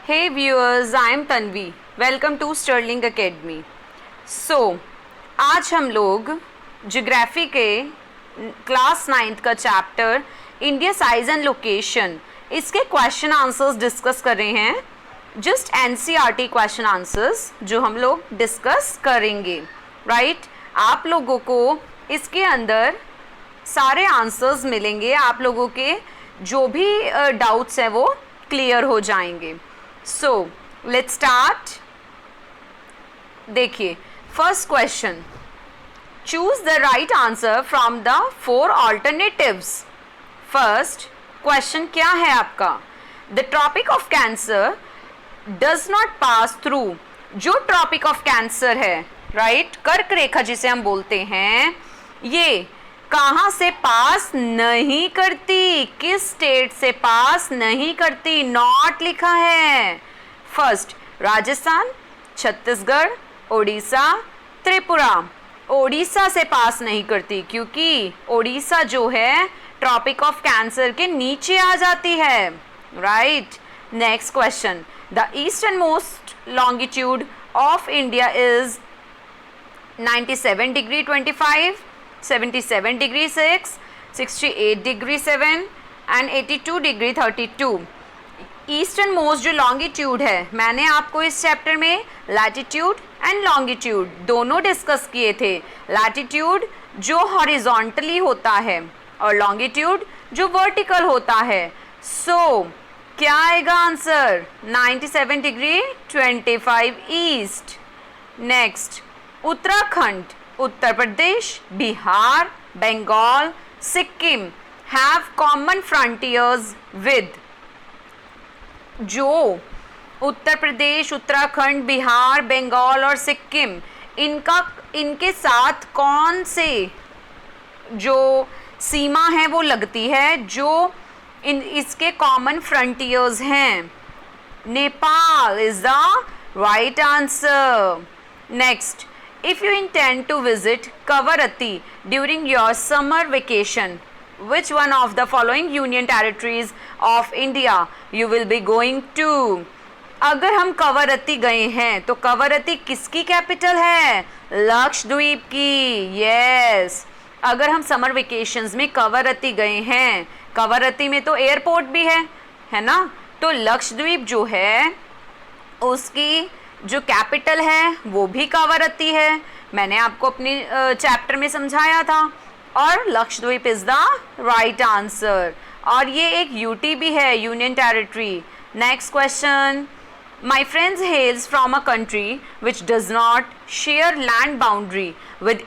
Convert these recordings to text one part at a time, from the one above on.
Hey viewers, I am Tanvi. Welcome to Sterling Academy. आज हम लोग ज्योग्राफी के क्लास 9th का chapter India size and location इसके क्वेश्चन आंसर्स डिस्कस कर रहे हैं। जस्ट एनसीईआरटी क्वेश्चन आंसर्स जो हम लोग डिस्कस करेंगे, राइट? आप लोगों को इसके अंदर सारे आंसर्स मिलेंगे, आप लोगों के जो भी डाउट्स हैं वो क्लियर हो जाएंगे। So let's start. देखिए, first question, choose the right answer from the 4 alternatives. First question क्या है आपका? The tropic of cancer does not pass through. जो ट्रॉपिक ऑफ कैंसर है, राइट, कर्क रेखा जिसे हम बोलते हैं, ये कहाँ से पास नहीं करती? किस स्टेट से पास नहीं करती? नॉट लिखा है। फर्स्ट राजस्थान, छत्तीसगढ़, ओडिशा, त्रिपुरा। ओडिशा से पास नहीं करती क्योंकि ओडिशा जो है ट्रॉपिक ऑफ कैंसर के नीचे आ जाती है, right? Next question, the eastern most longitude of India is 97 degree 25, 77 degree 6, 68 degree 7 and 82 degree 32। Eastern most जो लॉन्गिट्यूड है, मैंने आपको इस चैप्टर में लैटिट्यूड एंड लॉन्गिट्यूड दोनों डिस्कस किए थे। लैटिट्यूड जो हॉरिजॉन्टली होता है और लॉन्गिट्यूड जो वर्टिकल होता है। सो क्या आएगा answer? 97 degree 25 east. Next, Uttarakhand, Uttar Pradesh, Bihar, Bengal, Sikkim have common frontiers with. जो उत्तर प्रदेश, उत्तराखंड, बिहार, बंगाल और सिक्किम, इनके साथ कौन से जो सीमा है वो लगती है, जो इसके कॉमन फ्रंटियर्स हैं? Nepal is the right answer. Next, if you intend to visit Kavaratti during your summer vacation, which one of the following union territories of India you will be going to? अगर हम कवरत्ती गए हैं तो कवरत्ती किसकी capital है? लक्षद्वीप की। Yes, अगर हम समर वेकेशंस में कवरत्ती गए हैं, कवरत्ती में तो एयरपोर्ट भी है ना? तो लक्षद्वीप जो है उसकी जो कैपिटल है वो भी कवरत्ती है। मैंने आपको अपनी चैप्टर में समझाया था। और Lakshadweep is the right answer. और ये एक यूटी भी है, union territory. Next question, my friends हेल्स from a country which does not share land boundary with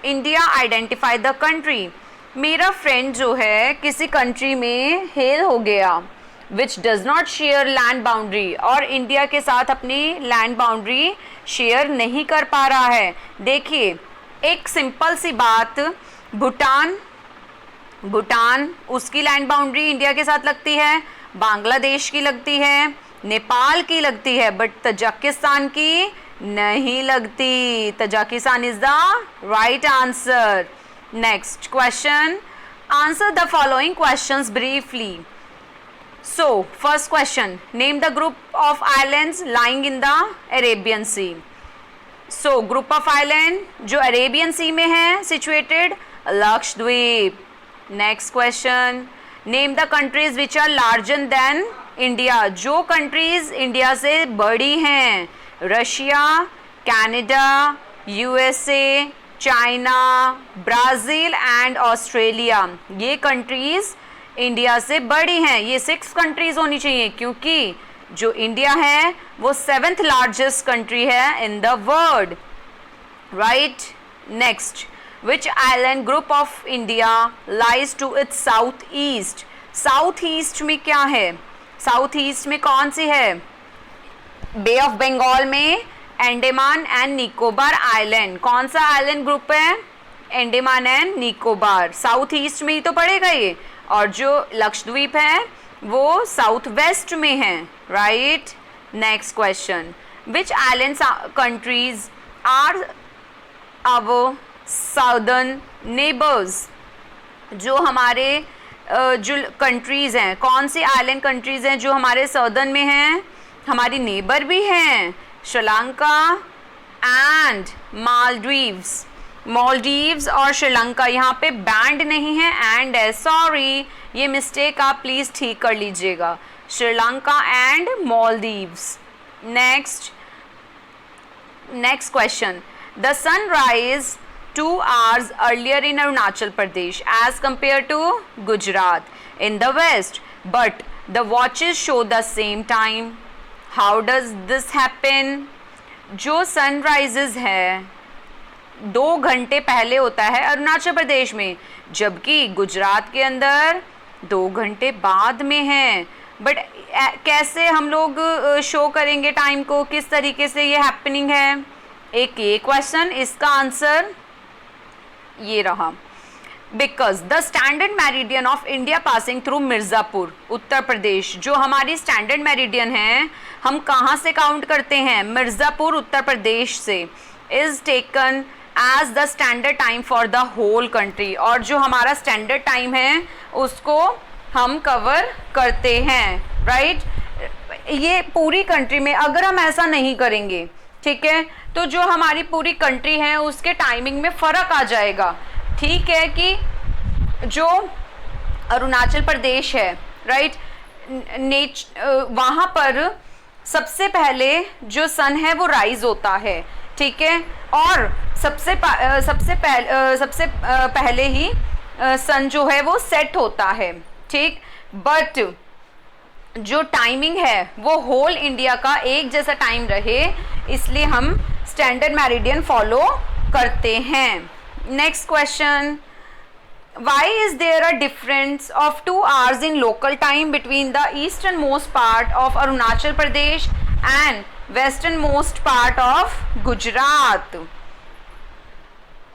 India identify the country. मेरा फ्रेंड जो है किसी कंट्री में हेल हो गया which does not share land boundary, और इंडिया के साथ अपनी लैंड बाउंड्री शेयर नहीं कर पा रहा है। देखिए, एक सिंपल सी बात, भूटान उसकी लैंड बाउंड्री इंडिया के साथ लगती है, बांग्लादेश की लगती है, नेपाल की लगती है, बट तजाकिस्तान की नहीं लगती। Tajikistan is the right answer. Next question, answer the following questions briefly. So, first question, name the group of islands lying in the Arabian Sea. So, group of island जो Arabian Sea में है situated, Lakshadweep. Next question, name the countries which are larger than India. जो countries India से बड़ी हैं, Russia, Canada, USA, China, Brazil and Australia. ये countries India से बड़ी हैं। ये 6 कंट्रीज होनी चाहिए क्योंकि जो इंडिया है वो 7th लार्जेस्ट कंट्री है in the world, right? Next, which island group of India lies to its south east. South east में क्या है? साउथ ईस्ट में कौन सी है? बे ऑफ बंगाल में अंडमान एंड निकोबार आइलैंड। कौन सा आइलैंड ग्रुप है? Andaman and Nicobar. South east में ही तो पड़ेगा ये। और जो लक्षद्वीप है वो साउथ वेस्ट में है, right? Next question, which island countries are our southern neighbours. जो हमारे जो कंट्रीज़ हैं, कौन सी आइलैंड कंट्रीज़ हैं जो हमारे सदर्न में हैं, हमारी नेबर भी हैं, श्रीलंका एंड मालदीव्स। मालदीव्स और श्रीलंका, यहाँ पे बैंड नहीं है, एंड है, सॉरी ये मिस्टेक आप प्लीज़ ठीक कर लीजिएगा, Sri Lanka and Maldives. Next question, the sunrise 2 hours earlier in Arunachal Pradesh as compared to Gujarat in the west, but the watches show the same time. How does this happen? जो sunrises है 2 घंटे पहले होता है अरुणाचल प्रदेश में, जबकि गुजरात के अंदर 2 घंटे बाद में है। बट कैसे हम लोग शो करेंगे टाइम को, किस तरीके से ये हैपनिंग है? एक ये क्वेश्चन, इसका आंसर ये रहा, because the standard meridian of India passing through Mirzapur Uttar Pradesh, जो हमारी स्टैंडर्ड मेरिडियन है हम कहाँ से काउंट करते हैं? मिर्ज़ापुर उत्तर प्रदेश से, is taken as the standard time for the whole country, और जो हमारा स्टैंडर्ड टाइम है उसको हम कवर करते हैं, राइट? ये पूरी कंट्री में अगर हम ऐसा नहीं करेंगे, ठीक है, तो जो हमारी पूरी कंट्री है उसके टाइमिंग में फ़र्क आ जाएगा। ठीक है कि जो अरुणाचल प्रदेश है, राइट, वहाँ पर सबसे पहले जो सन है वो राइज होता है, ठीक है, और सबसे पहले ही सन जो है वो सेट होता है, ठीक। बट जो टाइमिंग है वो होल इंडिया का एक जैसा टाइम रहे, इसलिए हम स्टैंडर्ड मेरिडियन फॉलो करते हैं। Next question, why is there a difference of 2 hours इन local time between the eastern most part of Arunachal Pradesh and western most part of Gujarat?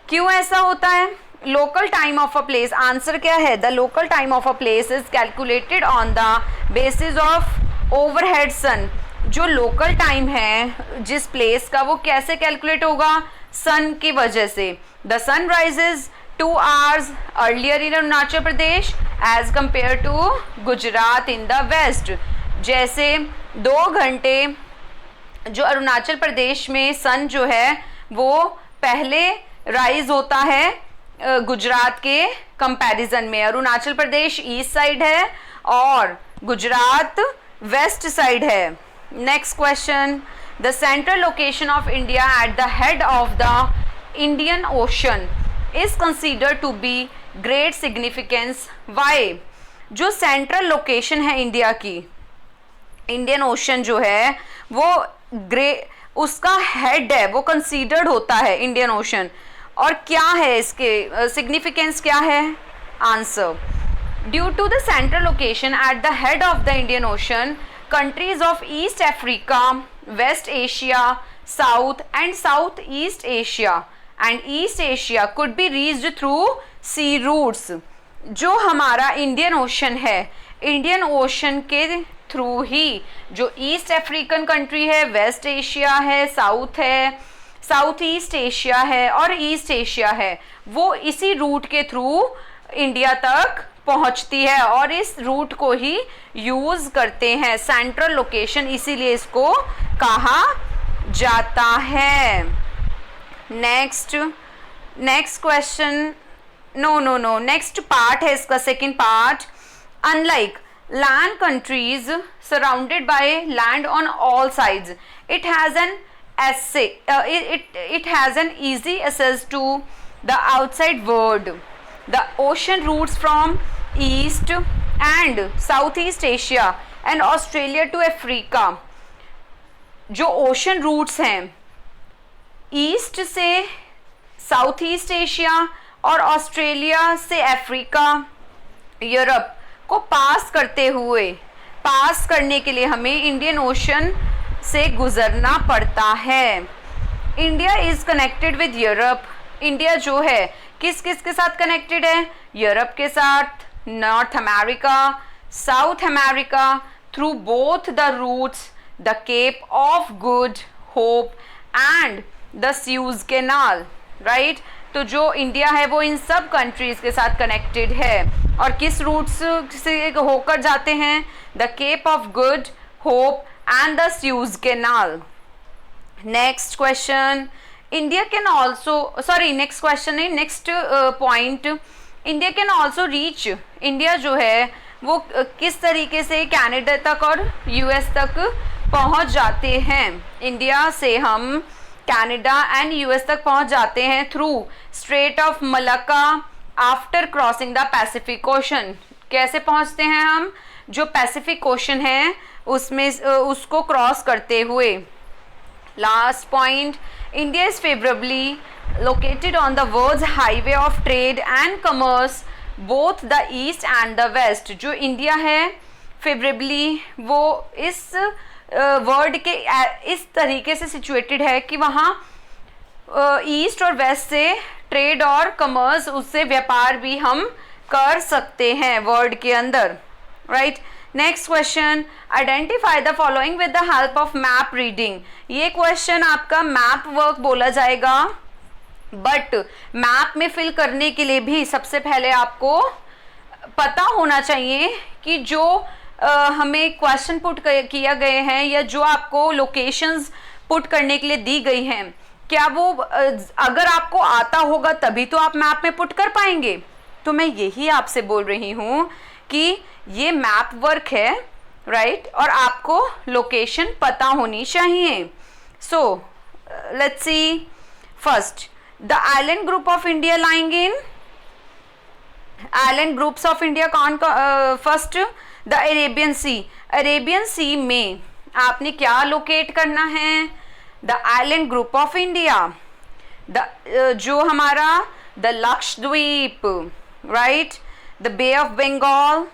क्यों ऐसा होता है? Local time of a place, answer क्या है? The local time of a place is calculated on the basis of overhead sun. जो local time है जिस place का, वो कैसे कैलकुलेट होगा? सन की वजह से। The sun rises 2 hours earlier in Arunachal Pradesh as compare to Gujarat in the west. जैसे 2 घंटे जो अरुणाचल प्रदेश में सन जो है वो पहले राइज होता है गुजरात के कंपैरिजन में। अरुणाचल प्रदेश ईस्ट साइड है और गुजरात वेस्ट साइड है। Next question, the central location of India at the head of the Indian Ocean is considered to be great significance. Why? जो सेंट्रल लोकेशन है इंडिया की, इंडियन ओशन जो है वो उसका हेड है, वो कंसीडर्ड होता है इंडियन ओशन। और क्या है इसके सिग्निफिकेंस क्या है? Answer, due to the central location at the head of the Indian Ocean, countries of East Africa, West Asia, South and Southeast Asia and East Asia could be reached through sea routes। जो हमारा Indian ocean है, Indian ocean के through ही जो east African country है, waste Asia है, south है, south east Asia है और ईस्ट एशिया है, वो इसी रूट के थ्रू इंडिया तक पहुंचती है और इस रूट को ही यूज करते हैं सेंट्रल लोकेशन, इसीलिए इसको कहा जाता है। Next question, no next part है इसका, second part. Unlike land countries surrounded by land on all sides, it has an easy access to the outside world. The ocean routes from East and Southeast Asia and Australia to Africa। जो ocean routes हैं east से south east Asia और Australia से Africa, Europe को पास करने के लिए हमें इंडियन ओशन से गुजरना पड़ता है। India is connected with Europe. India जो है किस किस के साथ कनेक्टेड है? यूरोप के साथ, north America, south America, through both the routes the cap of good hope and the Suez canal, right. तो जो इंडिया है वो इन सब कंट्रीज के साथ कनेक्टेड है। और किस रूट्स से होकर जाते हैं? The cap of good hope and the Suez canal. Next question, India can also, sorry next question नहीं, next point, India can also reach, India जो है वो किस तरीके से कनाडा तक और यूएस तक पहुंच जाते हैं? इंडिया से हम कनाडा एंड यूएस तक पहुंच जाते हैं through straight of Malacca after crossing the Pacific ocean. कैसे पहुंचते हैं हम? जो पैसिफिक ओशन है उसमें उसको क्रॉस करते हुए। Last point, India is favourably located on the world's highway of trade and commerce both the east and the west। जो इंडिया है फेवरेबली वो इस वर्ल्ड के इस तरीके से सिचुएटेड है कि वहाँ ईस्ट और वेस्ट से ट्रेड और कमर्स, उससे व्यापार भी हम कर सकते हैं वर्ल्ड के अंदर, right. Next question, identify the following with the help of map reading. ये क्वेश्चन आपका मैप वर्क बोला जाएगा, बट मैप में फिल करने के लिए भी सबसे पहले आपको पता होना चाहिए कि जो हमें क्वेश्चन पुट किया गए हैं या जो आपको लोकेशंस पुट करने के लिए दी गई हैं, क्या वो अगर आपको आता होगा तभी तो आप मैप में पुट कर पाएंगे। तो मैं यही आपसे बोल रही हूँ कि ये मैप वर्क है, राइट, और आपको लोकेशन पता होनी चाहिए। So let's see, first the island group of India lying in, island groups of India कौन? First the Arabian Sea, Arabian Sea में आपने क्या लोकेट करना है? The island group of India, the जो हमारा the Lakshadweep, right, the Bay of Bengal,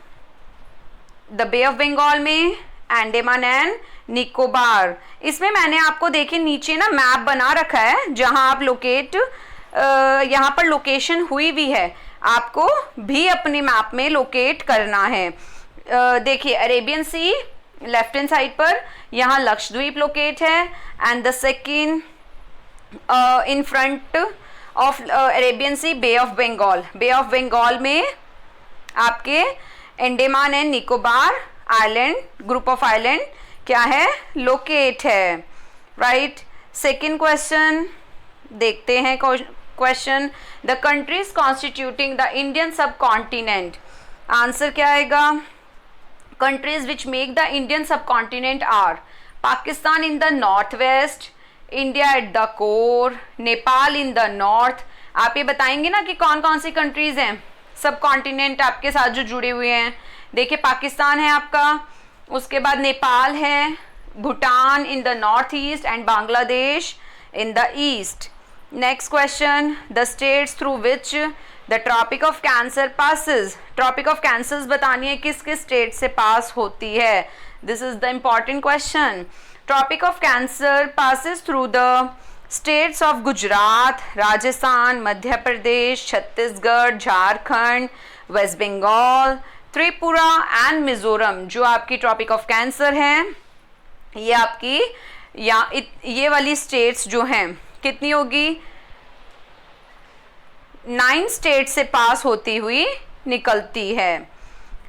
the Bay of Bengal में Andaman and Nicobar. इसमें मैंने आपको देखिए नीचे ना मैप बना रखा है जहां आप लोकेट, यहाँ पर लोकेशन हुई भी है, आपको भी अपने मैप में लोकेट करना है। देखिए Arabian Sea left hand side पर, यहाँ लक्षद्वीप लोकेट है, and the second in front of Arabian Sea Bay of Bengal, Bay of Bengal में आपके Andaman and Nicobar island, group of island क्या है? लोकेट है, राइट। सेकेंड क्वेश्चन देखते हैं, question, the countries constituting the Indian subcontinent. Answer क्या आएगा? Countries which make the Indian subcontinent are Pakistan in the north waste, India at the core, Nepal in the north. आप ये बताएंगे ना कि कौन कौन सी कंट्रीज हैं सब कॉन्टिनेंट आपके साथ जो जुड़े हुए हैं। देखिए पाकिस्तान है आपका, उसके बाद नेपाल है, Bhutan in the north east and Bangladesh in the east. Next question, the states through which the tropic of Cancer passes. Tropic of Cancer बतानी है किस किस स्टेट से पास होती है। This is the important question. Tropic of Cancer passes through the states of Gujarat, Rajasthan, Madhya Pradesh, Chhattisgarh, Jharkhand, West Bengal, Tripura and Mizoram. जो आपकी tropic of cancer है ये आपकी ये वाली स्टेट्स जो हैं कितनी होगी? 9 स्टेट से पास होती हुई निकलती है।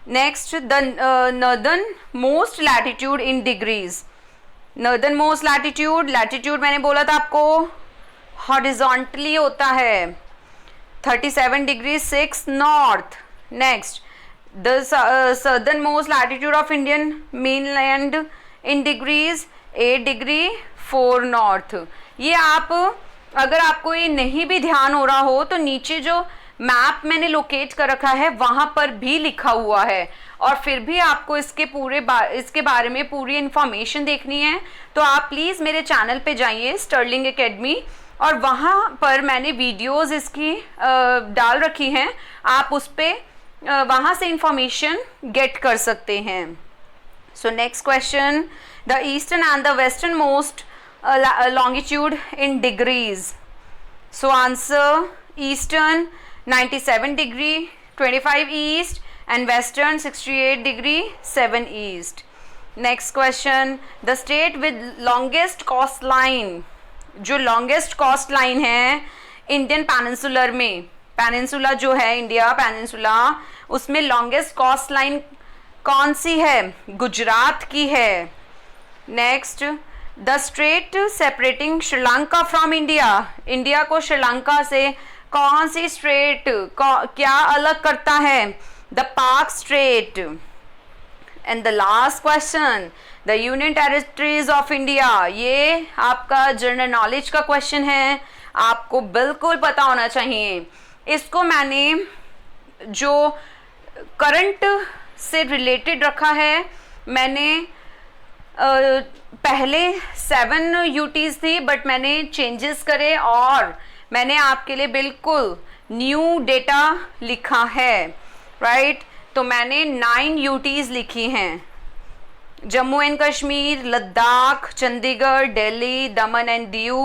Next, the northern most latitude in degrees. Northern most latitude, latitude मैंने बोला था आपको हॉरिजॉन्टली होता है, 37 degree 6 north. Next, the southern most latitude of Indian mainland in degrees 8 degree 4 north. ये आप अगर आपको ये नहीं भी ध्यान हो रहा हो तो नीचे जो मैप मैंने लोकेट कर रखा है वहाँ पर भी लिखा हुआ है, और फिर भी आपको इसके बारे में पूरी इन्फॉर्मेशन देखनी है तो आप प्लीज़ मेरे चैनल पे जाइए स्टर्लिंग एकेडमी, और वहाँ पर मैंने वीडियोस इसकी डाल रखी हैं, आप उस पर वहाँ से इंफॉर्मेशन गेट कर सकते हैं। So next question, the eastern and the western most longitude in degrees. So answer, eastern 97 degree 25 east and western 68 degree 7 east. Next question, the state with longest coastline. जो longest coastline है Indian peninsular में peninsula जो है, India peninsula, उसमें longest coast line कौन सी है? गुजरात की है। Next, the straight separating Sri Lanka from India, India को श्रीलंका से कौन सी स्ट्रेट क्या अलग करता है? द पाक straight. And the last question, the union territories of India, ये आपका जनरल नॉलेज का क्वेश्चन है, आपको बिल्कुल पता होना चाहिए। इसको मैंने जो करंट से रिलेटेड रखा है, मैंने पहले 7 यूटीज थी बट मैंने चेंजेस करे और मैंने आपके लिए बिल्कुल न्यू डेटा लिखा है, राइट। तो मैंने 9 यूटीज लिखी हैं, Jammu and Kashmir, Ladakh, Chandigarh, Delhi, Daman and Diu,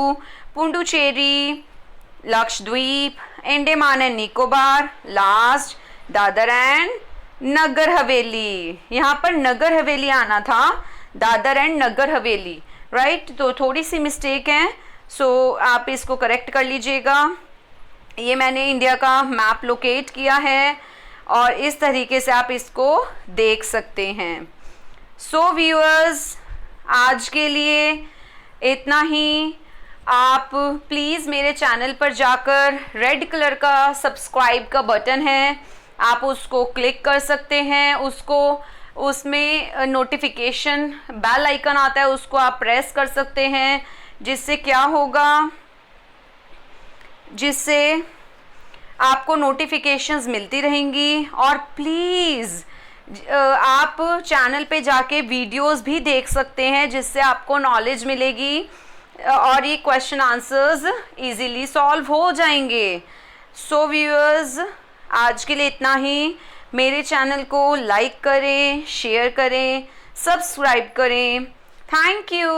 Puducherry, Lakshadweep, Andaman and Nicobar, last Dadra and Nagar Haveli. यहाँ पर नगर हवेली आना था, Dadar and Nagar Haveli, right. तो थोड़ी सी मिस्टेक है, सो आप इसको करेक्ट कर लीजिएगा। ये मैंने इंडिया का मैप लोकेट किया है और इस तरीके से आप इसको देख सकते हैं। सो व्यूअर्स, आज के लिए इतना ही। आप प्लीज़ मेरे चैनल पर जाकर रेड कलर का सब्सक्राइब का बटन है, आप उसको क्लिक कर सकते हैं, उसमें नोटिफिकेशन बेल आइकन आता है, उसको आप प्रेस कर सकते हैं, जिससे क्या होगा, जिससे आपको नोटिफिकेशंस मिलती रहेंगी। और प्लीज़ आप चैनल पे जाके वीडियोस भी देख सकते हैं, जिससे आपको नॉलेज मिलेगी और ये क्वेश्चन आंसर्स इजीली सॉल्व हो जाएंगे। सो व्यूअर्स, आज के लिए इतना ही। मेरे चैनल को लाइक करें, शेयर करें, सब्सक्राइब करें। Thank you.